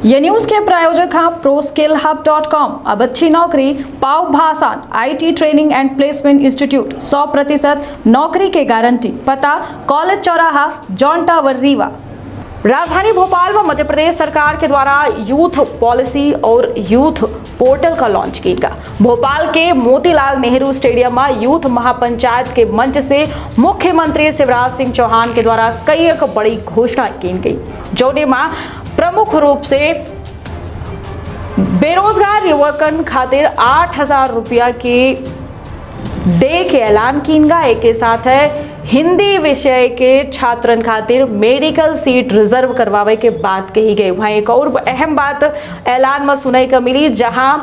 ये न्यूज के प्रायोजक हैं ProSkillHub.com। अब अच्छी नौकरी पाओ भाषण IT training and placement institute 100% नौकरी के गारंटी। पता कॉलेज चौराहा जॉन टावर रीवा। राजधानी भोपाल में मध्य प्रदेश सरकार के द्वारा यूथ पॉलिसी और यूथ पोर्टल का लॉन्च किया गया। भोपाल के मोतीलाल नेहरू स्टेडियम में यूथ महापंचायत के मंच से मुख्यमंत्री शिवराज सिंह चौहान के द्वारा कई एक बड़ी घोषणा की गई, जो प्रमुख रूप से बेरोजगार युवकन खातिर 8,000 रुपया की दे के ऐलान किया। एक के साथ है हिंदी विषय के छात्रन खातिर मेडिकल सीट रिजर्व करवावे के बात कही गई। वहाँ एक और अहम बात ऐलान में सुनाई का मिली, जहां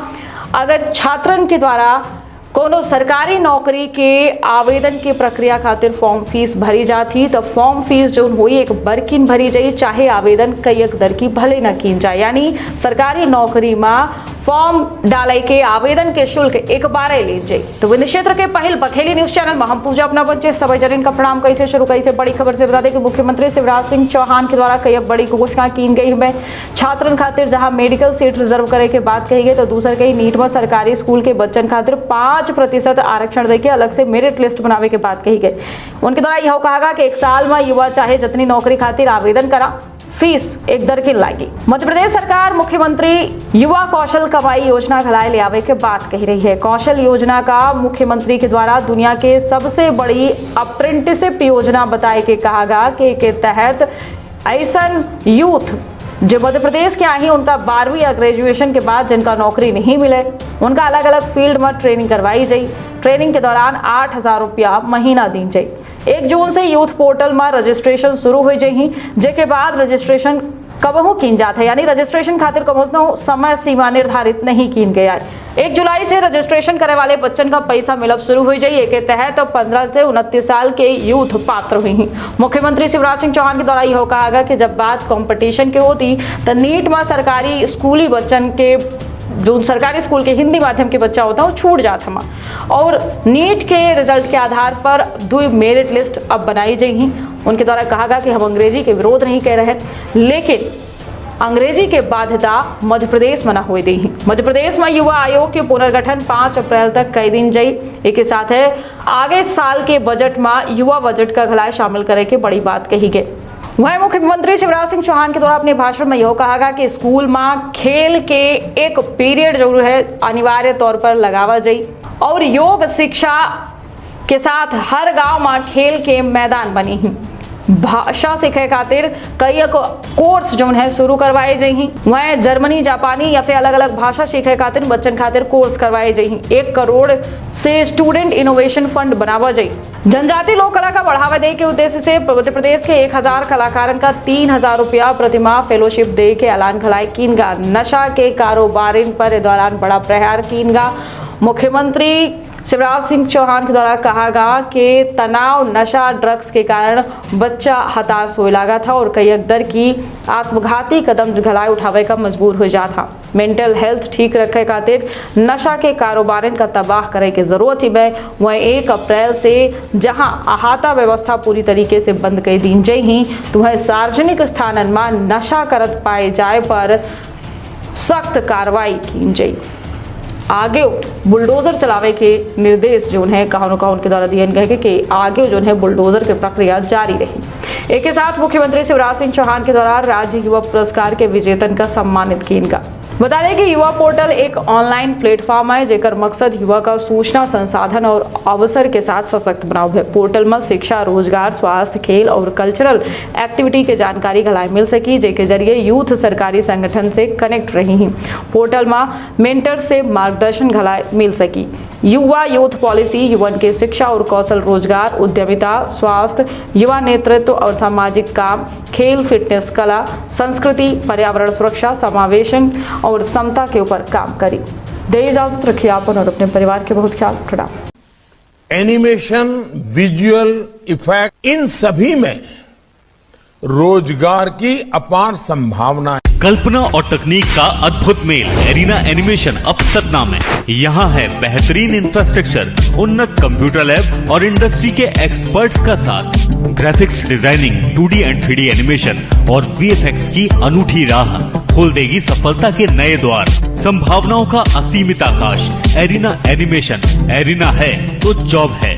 अगर छात्रन के द्वारा कोनो सरकारी नौकरी के आवेदन की प्रक्रिया खातिर फॉर्म फीस भरी जाती, तो फॉर्म फीस जो हुई एक बरकिन भरी जाए, चाहे आवेदन कई एक दर की भले न की जाए। यानी सरकारी नौकरी में फॉर्म डाले के आवेदन के शुल्क एक बार ले जाए। तो विंध्य क्षेत्र के पहल बखेली न्यूज चैनल में हम पूजा अपना बच्चे सभी जन का प्रणाम कही थे शुरू कही थे। बड़ी खबर से बता दें कि मुख्यमंत्री शिवराज सिंह चौहान के द्वारा कई बड़ी घोषणा की गई है। छात्रन खातिर जहां मेडिकल सीट रिजर्व करे के बात कही गई, तो दूसर कही नीट में सरकारी स्कूल के बच्चन खातिर 5% आरक्षण देके अलग से मेरिट लिस्ट बनावे के बात कही गई। उनके द्वारा यह कहा कि एक साल में युवा चाहे जितनी नौकरी खातिर आवेदन करा, फीस एक दर की लागी। मध्य प्रदेश सरकार मुख्यमंत्री युवा कौशल कमाई योजना खिलाए ले आवे के बात कही रही है। कौशल योजना का मुख्यमंत्री के द्वारा दुनिया के सबसे बड़ी अप्रेंटिसशिप योजना बताए के कहा गया कि के तहत ऐसा यूथ जो मध्य प्रदेश के आई, उनका 12वीं या ग्रेजुएशन के बाद जिनका नौकरी नहीं मिले, उनका अलग अलग फील्ड में ट्रेनिंग करवाई जाए। ट्रेनिंग के दौरान 8,000 रुपया महीना दी जाए। 1 जून से यूथ पोर्टल में रजिस्ट्रेशन शुरू हो जाए, जेके बाद रजिस्ट्रेशन कबहू की जाता है। यानी रजिस्ट्रेशन खातिर कबहू समय सीमा निर्धारित नहीं की गया है। 1 जुलाई से रजिस्ट्रेशन करे वाले बच्चन का पैसा मिलब शुरू हो जाए। के तहत 15 से 29 साल के यूथ पात्र हुई। मुख्यमंत्री शिवराज सिंह चौहान के द्वारा यह कहा गया कि जब बात कंपटीशन के होती, तो नीट में सरकारी स्कूली बच्चन के जो सरकारी स्कूल के हिंदी माध्यम के बच्चा होता है वो छूट जाता है, और नीट के रिजल्ट के आधार पर 2 मेरिट लिस्ट अब बनाई जाएगी। उनके द्वारा कहा गया कि हम अंग्रेजी के विरोध नहीं कह रहे हैं, लेकिन अंग्रेजी के बाध्यता मध्य प्रदेश में न हो दी। मध्य प्रदेश में युवा आयोग के पुनर्गठन 5 अप्रैल तक कई दिन जाई। एक साथ है आगे साल के बजट में युवा बजट का घलाय शामिल करे के बड़ी बात कही गई। वहीं मुख्यमंत्री शिवराज सिंह चौहान के द्वारा अपने भाषण में यह कहा गया कि स्कूल में खेल के एक पीरियड जरूर है अनिवार्य तौर पर लगावा जाए, और योग शिक्षा के साथ हर गांव में खेल के मैदान बनी ही। भाषा सीखे खातिर कई कोर्स जो है शुरू करवाए जाए। वहीं जर्मनी, जापानी या फिर अलग अलग भाषा सीखे खातिर बच्चन खातिर कोर्स करवाए जाए। 1 करोड़ से स्टूडेंट इनोवेशन फंड बनावा जाए। जनजातीय लोक कला का बढ़ावा दे के उद्देश्य से मध्य प्रदेश के 1,000 कलाकारन का 3,000 रुपया प्रतिमाह फेलोशिप दे के ऐलान खिलाए कीनगा। नशा के कारोबारिन पर दौरान बड़ा प्रहार कीनगा। मुख्यमंत्री शिवराज सिंह चौहान के द्वारा कहा गया कि तनाव, नशा, ड्रग्स के कारण बच्चा हताश हो लगा था और कई दर की आत्मघाती कदम घलाए उठावे का मजबूर हो जाता। मेंटल हेल्थ ठीक रखे खातिर नशा के कारोबारन का तबाह करे की जरूरत ही है। वहीं 1 अप्रैल से जहां अहाता व्यवस्था पूरी तरीके से बंद कर दी जाए, तो वह सार्वजनिक स्थानन में नशा करत पाए जाए पर सख्त कार्रवाई की जाए। आगे बुलडोजर चलावे के निर्देश जो है कहां उनके द्वारा दिए गए कि आगे जो है बुलडोजर की प्रक्रिया जारी रही। एक के साथ मुख्यमंत्री शिवराज सिंह चौहान के द्वारा राज्य युवा पुरस्कार के विजेतन का सम्मानित किया। बता दें कि युवा पोर्टल एक ऑनलाइन प्लेटफॉर्म है, जेकर मकसद युवा का सूचना संसाधन और अवसर के साथ सशक्त बनाव है। पोर्टल में शिक्षा, रोजगार, स्वास्थ्य, खेल और कल्चरल एक्टिविटी के जानकारी घलाए मिल सकी, जेके जरिए यूथ सरकारी संगठन से कनेक्ट रही हैं। पोर्टल में मेंटर से मार्गदर्शन घलाए मिल सकी। युवा यूथ पॉलिसी युवन के शिक्षा और कौशल, रोजगार, उद्यमिता, स्वास्थ्य, युवा नेतृत्व और सामाजिक काम, खेल, फिटनेस, कला, संस्कृति, पर्यावरण सुरक्षा, समावेशन और समता के ऊपर काम करी। दे इजाजत रखिए आपन और अपने परिवार के बहुत ख्याल। प्रणाम। एनिमेशन, विजुअल इफेक्ट, इन सभी में रोजगार की अपार संभावना। कल्पना और तकनीक का अद्भुत मेल एरिना एनिमेशन अब सतना में। यहाँ है बेहतरीन इंफ्रास्ट्रक्चर, उन्नत कंप्यूटर लैब और इंडस्ट्री के एक्सपर्ट्स का साथ। Graphics designing, 2D and 3D animation और VFX की अनूठी राह। खोल देगी सफलता के नए द्वार। संभावनाओं का असीमित आकाश। एरिना एनिमेशन, एरिना है तो जॉब है।